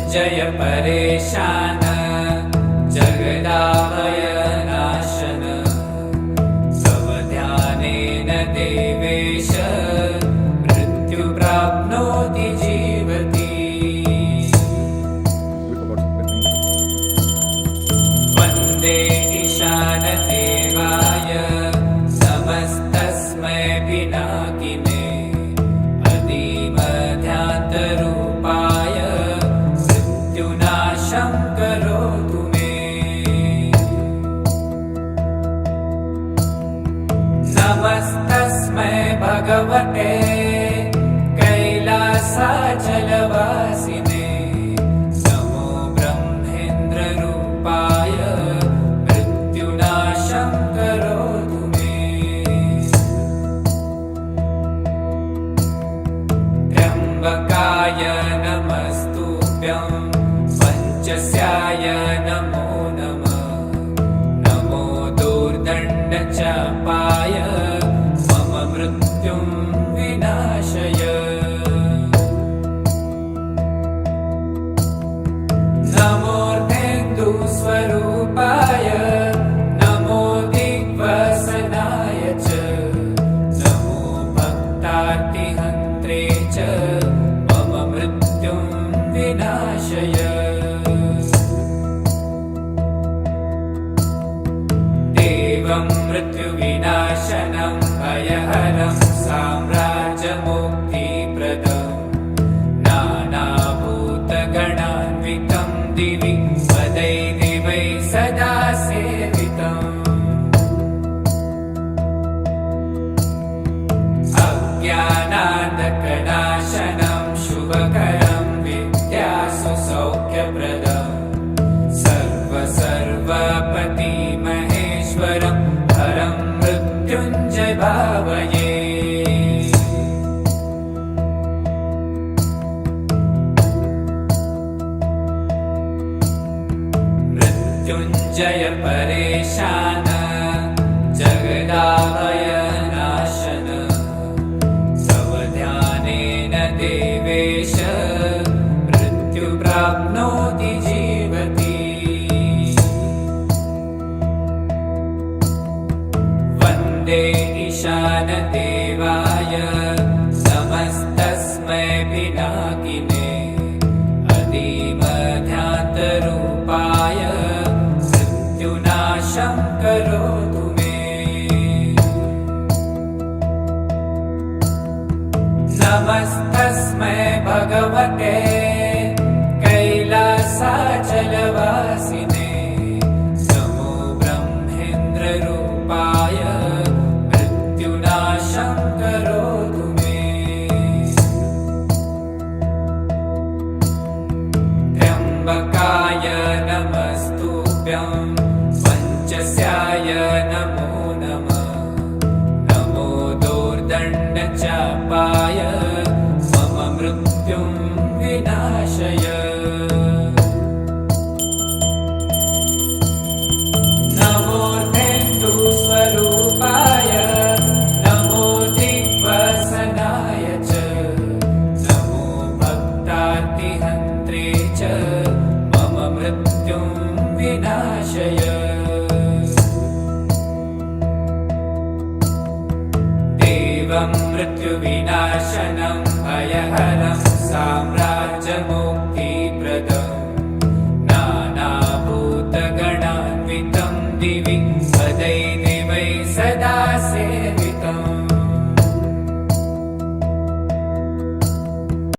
मृत्युञ्जय परेशान जगदाभयनाशन तव ध्यानेन देवेश मृत्यु प्राप्नोति जीवति वन्दे ईशानदेवाय नमस्तस्मै पिनाकिने अदीमध्यान्तरूपाय मृत्युनाशं करोतु मे नमस्तस्मै भगवते कैलासाचलवासिने नमो ब्रह्मेन्द्ररूपाय मृत्युनाशं करोतु मे त्र्यम्बकाय नमस्तुभ्यं पञ्चस्याय नमो नमः नमो दूर्दण्डचापाय मम मृत्युं विनाशय नमोर्धेन्दुस्वरूपाय नमो दिग्वसनाय च नमो भक्तार्तिहन्त्रे च मम मृत्युं विनाशय देवं मृत्युविनाशनं भयहरं साम्राज्यमुक्तिप्रदं नानाभूतगणान्वितं दिवि पदैर्दिवै सदा सेवितम् अज्ञानान्धकनाशनं शुभकरं विद्यासु सौख्यप्रदं सर्वपतिमहेश्वरं हरं मृत्युञ्जय भावये मृत्युञ्जय परेशान जगदाभयनाशन तव ध्यानेन देवेश मृत्यु प्राप्नोति जीवति वन्दे ईशानदेवाय नमस्तस्मै पिनाकिने अदीमध्यान्तरूपाय मृत्युनाशं करोतु मे नमस्तस्मै भगवते कैलासाचलवासिने नमो ब्रह्मेन्द्ररूपाय मृत्युनाशं करोतु मे त्र्यम्बकाय नमस्तुभ्यं पञ्चस्याय नमो नमः नमो दूर्दण्डचापाय मम मृत्युं विनाशय नमोर्धेन्दुस्वरूपाय नमो दिग्वसनाय च नमो भक्तार्तिहन्त्रे च मम मृत्युं विनाशय देवं मृत्युविनाशनं भयहरं साम्राज्यमुक्तिप्रदं नानाभूतगणान्वितं दिवि पदैर्दिवै सदा सेवितम्